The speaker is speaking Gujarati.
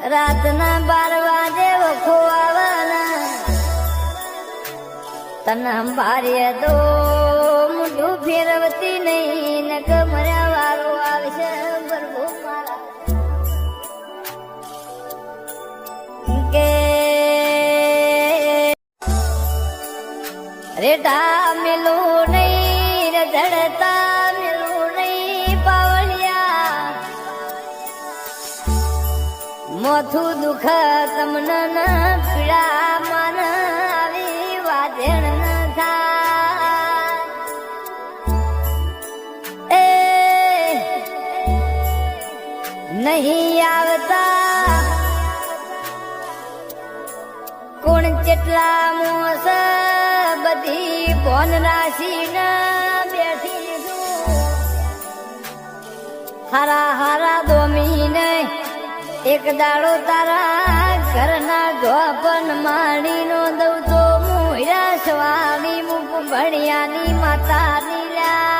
રાતના 12 વાગે વખો આવવાના તને અંબારીએ તો મોઢું ફેરવતી નહીં ને કમર્યા વારો આવશે બરબો મારા કે રેટા મેલું નહીં રઝળતા મેલું નહીં પાવળિયા મોથું દુખ તમને ન પીડા મન આવી વાજણ ન થાય નહીં આવતા કોણ કેટલા મોસ બધી ભોન રાશી ન બેઠી હારા હારા દોમી ને એક દાડો તારા ઘરના ઢોપન માણીનો દઉં તો મુહ્યા સ્વામી મુખ ભણિયાની માતા નીલા